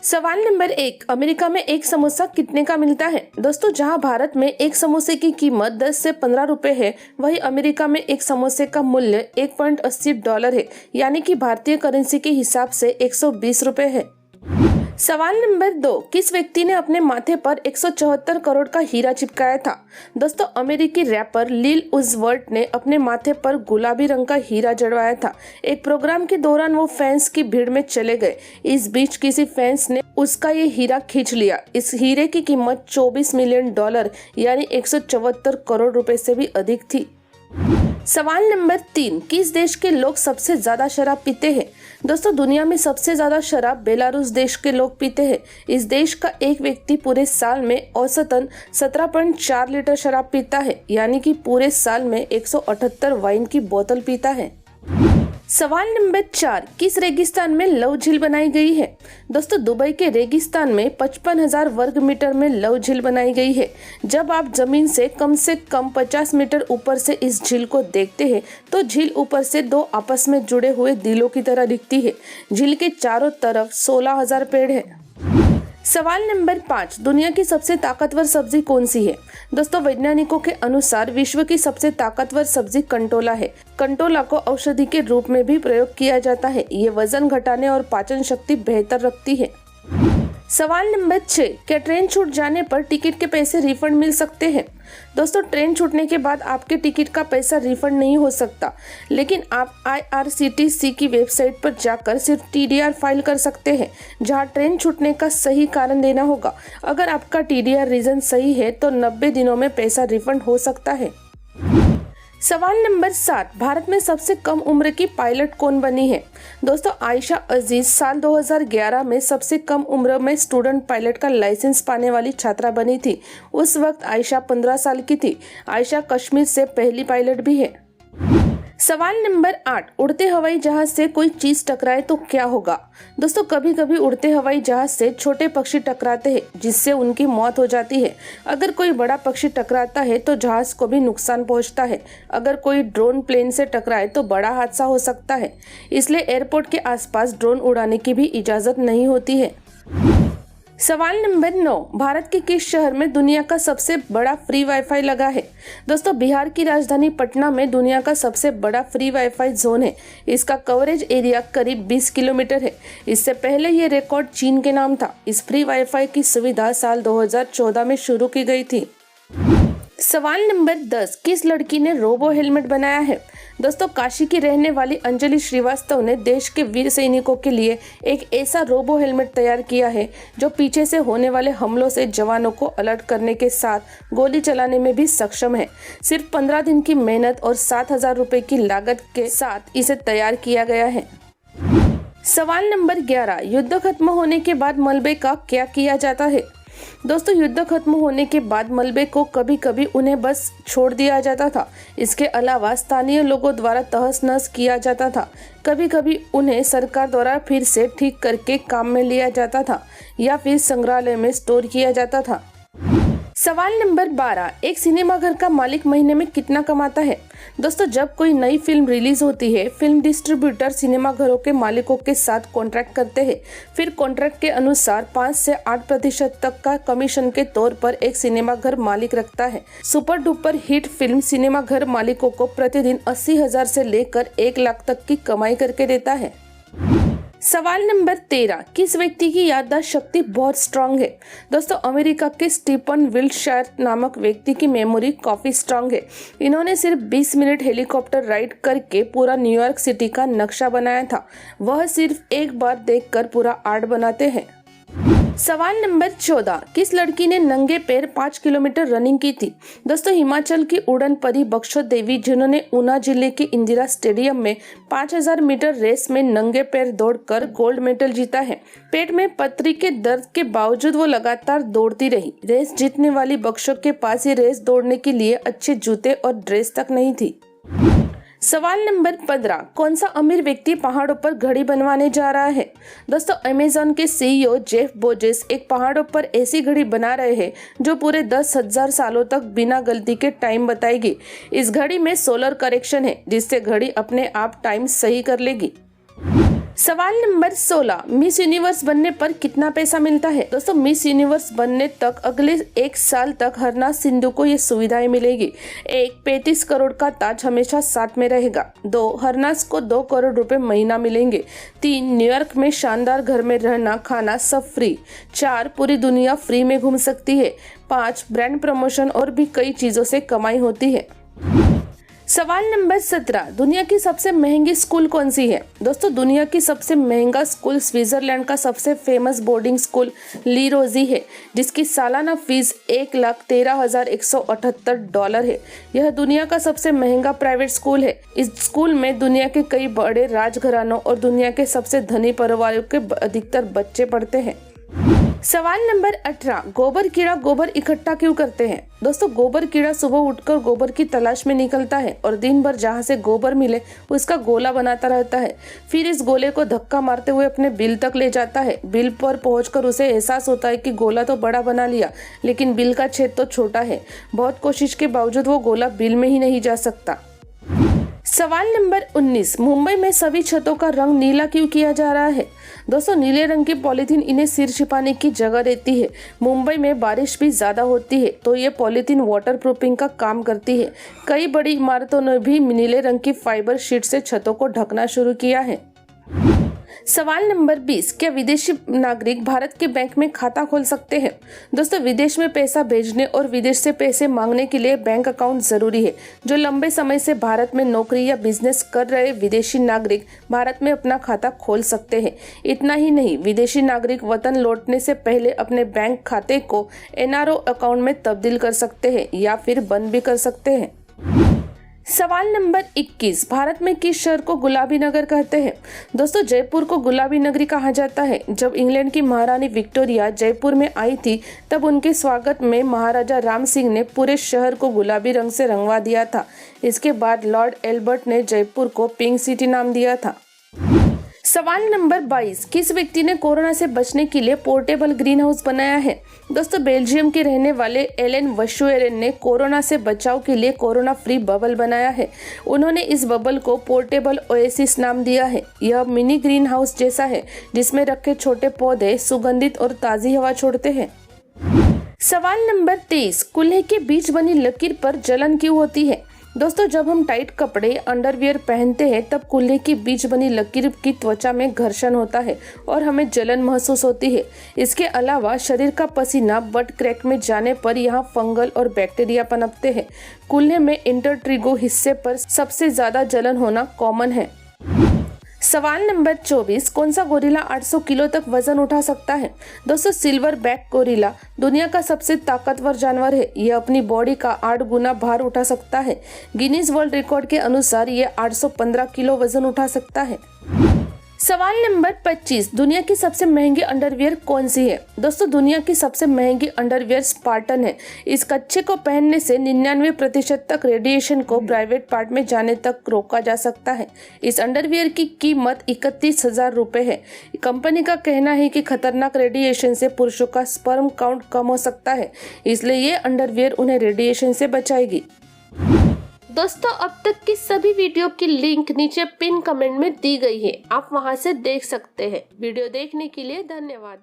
सवाल number 1, America में एक समोसा कितने का मिलता है? दोस्तों, जहां भारत में एक समोसे की कीमत 10 से 15 रुपए है, वहीं अमेरिका में एक समोसे का मूल्य $1.80 है, यानी कि भारतीय करेंसी के हिसाब से 120 रुपए है। सवाल नंबर 2, किस व्यक्ति ने अपने माथे पर 174 करोड़ का हीरा चिपकाया था? दोस्तों, अमेरिकी रैपर लिल उज़ वर्ट ने अपने माथे पर गुलाबी रंग का हीरा जड़वाया था। एक प्रोग्राम के दौरान वो फैंस की भीड़ में चले गए। इस बीच किसी फैंस ने उसका ये हीरा खींच लिया। इस हीरे की कीमत $24 मिलियन यानी 174 करोड़ रुपए से भी अधिक थी। सवाल नंबर 3, किस देश के लोग सबसे ज्यादा शराब पीते हैं? दोस्तों, दुनिया में सबसे ज्यादा शराब बेलारूस देश के लोग पीते हैं। इस देश का एक व्यक्ति पूरे साल में औसतन 17.4 लीटर शराब पीता है, यानी कि पूरे साल में 178 वाइन की बोतल पीता है। सवाल नंबर 4, किस रेगिस्तान में लव झील बनाई गई है? दोस्तों, दुबई के रेगिस्तान में 55,000 वर्ग मीटर में लव झील बनाई गई है। जब आप जमीन से कम 50 मीटर ऊपर से इस झील को देखते हैं तो झील ऊपर से दो आपस में जुड़े हुए दिलों की तरह दिखती है। झील के चारों तरफ 16,000 पेड़ है। सवाल नंबर 5, दुनिया की सबसे ताकतवर सब्जी कौन सी है? दोस्तों, वैज्ञानिकों के अनुसार विश्व की सबसे ताकतवर सब्जी कंटोला है। कंटोला को औषधि के रूप में भी प्रयोग किया जाता है। ये वजन घटाने और पाचन शक्ति बेहतर रखती है। सवाल नंबर 6, क्या ट्रेन छूट जाने पर टिकट के पैसे रिफंड मिल सकते हैं? दोस्तों, ट्रेन छूटने के बाद आपके टिकट का पैसा रिफंड नहीं हो सकता, लेकिन आप IRCTC की वेबसाइट पर जाकर सिर्फ TDR फाइल कर सकते हैं, जहां ट्रेन छूटने का सही कारण देना होगा। अगर आपका TDR रीजन सही है तो 90 दिनों में पैसा रिफंड हो सकता है। सवाल नंबर 7, भारत में सबसे कम उम्र की पायलट कौन बनी है? दोस्तों, आयशा अजीज साल 2011 में सबसे कम उम्र में स्टूडेंट पायलट का लाइसेंस पाने वाली छात्रा बनी थी। उस वक्त आयशा 15 साल की थी। आयशा कश्मीर से पहली पायलट भी है। सवाल नंबर 8, उड़ते हवाई जहाज से कोई चीज टकराए तो क्या होगा? दोस्तों, कभी कभी उड़ते हवाई जहाज से छोटे पक्षी टकराते हैं, जिससे उनकी मौत हो जाती है। अगर कोई बड़ा पक्षी टकराता है तो जहाज को भी नुकसान पहुंचता है। अगर कोई ड्रोन प्लेन से टकराए तो बड़ा हादसा हो सकता है। इसलिए एयरपोर्ट के आसपास ड्रोन उड़ाने की भी इजाजत नहीं होती है। सवाल नंबर 9, भारत के किस शहर में दुनिया का सबसे बड़ा फ्री वाईफाई लगा है? दोस्तों, बिहार की राजधानी पटना में दुनिया का सबसे बड़ा फ्री वाईफाई जोन है। इसका कवरेज एरिया करीब 20 किलोमीटर है। इससे पहले ये रिकॉर्ड चीन के नाम था। इस फ्री वाईफाई की सुविधा साल 2014 में शुरू की गई थी। सवाल नंबर 10, किस लड़की ने रोबो हेलमेट बनाया है? दोस्तों, काशी की रहने वाली अंजलि श्रीवास्तव ने देश के वीर सैनिकों के लिए एक ऐसा रोबो हेलमेट तैयार किया है जो पीछे से होने वाले हमलों से जवानों को अलर्ट करने के साथ गोली चलाने में भी सक्षम है। सिर्फ 15 दिन की मेहनत और 7,000 रुपए की लागत के साथ इसे तैयार किया गया है। सवाल नंबर 11, युद्ध खत्म होने के बाद मलबे का क्या किया जाता है? दोस्तों, युद्ध खत्म होने के बाद मलबे को कभी कभी उन्हें बस छोड़ दिया जाता था। इसके अलावा स्थानीय लोगों द्वारा तहस नहस किया जाता था। कभी कभी उन्हें सरकार द्वारा फिर से ठीक करके काम में लिया जाता था या फिर संग्रहालय में स्टोर किया जाता था। सवाल नंबर 12, एक सिनेमा घर का मालिक महीने में कितना कमाता है? दोस्तों, जब कोई नई फिल्म रिलीज होती है, फिल्म डिस्ट्रीब्यूटर सिनेमा घरों के मालिकों के साथ कॉन्ट्रैक्ट करते हैं। फिर कॉन्ट्रैक्ट के अनुसार 5 से 8% तक का कमीशन के तौर पर एक सिनेमा घर मालिक रखता है। Super duper hit film cinema घर मालिकों को प्रतिदिन 80,000 से लेकर 1 लाख तक की कमाई करके देता है। सवाल नंबर 13, किस व्यक्ति की याददाश्त शक्ति बहुत स्ट्रांग है? दोस्तों, अमेरिका के स्टीफन विल्टशायर नामक व्यक्ति की मेमोरी काफी स्ट्रांग है। इन्होंने सिर्फ 20 मिनट हेलीकॉप्टर राइड करके पूरा न्यूयॉर्क सिटी का नक्शा बनाया था। वह सिर्फ एक बार देखकर पूरा आर्ट बनाते हैं। सवाल नंबर 14, किस लड़की ने नंगे पैर 5 किलोमीटर रनिंग की थी? दोस्तों, हिमाचल की उड़न परी बख्शो देवी, जिन्होंने ऊना जिले के इंदिरा स्टेडियम में 5000 मीटर रेस में नंगे पैर दौड़कर गोल्ड मेडल जीता है। पेट में पथरी के दर्द के बावजूद वो लगातार दौड़ती रही। रेस जीतने वाली बख्शो के पास ही रेस दौड़ने के लिए अच्छे जूते और ड्रेस तक नहीं थी। सवाल नंबर 15, कौन सा अमीर व्यक्ति पहाड़ों पर घड़ी बनवाने जा रहा है? दोस्तों, अमेज़न के CEO जेफ बोजेस एक पहाड़ों पर ऐसी घड़ी बना रहे हैं जो पूरे 10,000 सालों तक बिना गलती के टाइम बताएगी। इस घड़ी में सोलर करेक्शन है, जिससे घड़ी अपने आप टाइम सही कर लेगी। सवाल नंबर 16, मिस यूनिवर्स बनने पर कितना पैसा मिलता है? दोस्तों, मिस यूनिवर्स बनने तक अगले 1 साल तक हरनाथ सिंधु को ये सुविधाएं मिलेगी। 1, 35 करोड़ का ताज हमेशा साथ में रहेगा। 2, हरनाथ को 2 करोड़ रुपए महीना मिलेंगे। 3, न्यूयॉर्क में शानदार घर में रहना खाना सब फ्री। 4, पूरी दुनिया फ्री में घूम सकती है। 5, ब्रांड प्रमोशन और भी कई चीजों से कमाई होती है। सवाल नंबर 17, दुनिया की सबसे महंगी स्कूल कौन सी है? दोस्तों, दुनिया की सबसे महंगा स्कूल स्विट्जरलैंड का सबसे फेमस बोर्डिंग स्कूल ली रोजी है, जिसकी सालाना फीस $1,13,178 है। यह दुनिया का सबसे महंगा प्राइवेट स्कूल है। इस स्कूल में दुनिया के कई बड़े राजघरानों और दुनिया के सबसे धनी परिवारों के अधिकतर बच्चे पढ़ते हैं। सवाल नंबर 18, गोबर कीड़ा गोबर इकट्ठा क्यों करते हैं? दोस्तों, गोबर कीड़ा सुबह उठकर गोबर की तलाश में निकलता है और दिन भर जहां से गोबर मिले उसका गोला बनाता रहता है। फिर इस गोले को धक्का मारते हुए अपने बिल तक ले जाता है। बिल पर पहुंचकर उसे एहसास होता है कि गोला तो बड़ा बना लिया, लेकिन बिल का छेद तो छोटा है। बहुत कोशिश के बावजूद वो गोला बिल में ही नहीं जा सकता। सवाल नंबर 19, मुंबई में सभी छतों का रंग नीला क्यों किया जा रहा है? दोस्तों, नीले रंग की पॉलीथीन इन्हें सिर छिपाने की जगह देती है। मुंबई में बारिश भी ज्यादा होती है, तो ये पॉलीथीन वाटर प्रूफिंग का काम करती है। कई बड़ी इमारतों ने भी नीले रंग की फाइबर शीट से छतों को ढकना शुरू किया है। सवाल नंबर 20, क्या विदेशी नागरिक भारत के बैंक में खाता खोल सकते हैं? दोस्तों, विदेश में पैसा भेजने और विदेश से पैसे मांगने के लिए बैंक अकाउंट जरूरी है। जो लंबे समय से भारत में नौकरी या बिजनेस कर रहे विदेशी नागरिक भारत में अपना खाता खोल सकते हैं। इतना ही नहीं, विदेशी नागरिक वतन लौटने से पहले अपने बैंक खाते को एनआरओ अकाउंट में तब्दील कर सकते हैं या फिर बंद भी कर सकते हैं। सवाल नंबर 21, भारत में किस शहर को गुलाबी नगर कहते हैं? दोस्तों, जयपुर को गुलाबी नगरी कहा जाता है। जब इंग्लैंड की महारानी विक्टोरिया जयपुर में आई थी, तब उनके स्वागत में महाराजा राम सिंह ने पूरे शहर को गुलाबी रंग से रंगवा दिया था। इसके बाद लॉर्ड एल्बर्ट ने जयपुर को पिंक सिटी नाम दिया था। सवाल नंबर 22, किस व्यक्ति ने कोरोना से बचने के लिए पोर्टेबल ग्रीन हाउस बनाया है? दोस्तों, बेल्जियम के रहने वाले एलेन वशुएरेन ने कोरोना से बचाव के लिए कोरोना फ्री बबल बनाया है। उन्होंने इस बबल को पोर्टेबल ओएसिस नाम दिया है। यह मिनी ग्रीन हाउस जैसा है, जिसमें रखे छोटे पौधे सुगंधित और ताजी हवा छोड़ते हैं। सवाल नंबर 23, कूल्हे के बीच बनी लकीर पर जलन क्यों होती है? दोस्तों, जब हम टाइट कपड़े अंडरवियर पहनते हैं, तब कूल्हे के बीच बनी लकीर की त्वचा में घर्षण होता है और हमें जलन महसूस होती है। इसके अलावा शरीर का पसीना बट क्रैक में जाने पर यहाँ फंगल और बैक्टीरिया पनपते हैं। कूल्हे में इंटरट्रिगो हिस्से पर सबसे ज्यादा जलन होना कॉमन है। सवाल नंबर 24, कौन सा गोरिल्ला 800 किलो तक वजन उठा सकता है? दोस्तों, सिल्वर बैक गोरिल्ला दुनिया का सबसे ताकतवर जानवर है। यह अपनी बॉडी का 8 गुना भार उठा सकता है। गिनीज वर्ल्ड रिकॉर्ड के अनुसार यह 815 किलो वजन उठा सकता है। सवाल नंबर 25, दुनिया की सबसे महंगी अंडरवियर कौन सी है? दोस्तों, दुनिया की सबसे महंगी अंडरवियर स्पार्टन है। इस कच्चे को पहनने से 99% तक रेडिएशन को प्राइवेट पार्ट में जाने तक रोका जा सकता है। इस अंडरवियर की कीमत 31,000 रुपए है। कंपनी का कहना है कि खतरनाक रेडिएशन से पुरुषों का स्पर्म काउंट कम हो सकता है, इसलिए ये अंडरवियर उन्हें रेडिएशन से बचाएगी। दोस्तों, अब तक की सभी वीडियो की लिंक नीचे पिन कमेंट में दी गई है, आप वहां से देख सकते हैं। वीडियो देखने के लिए धन्यवाद।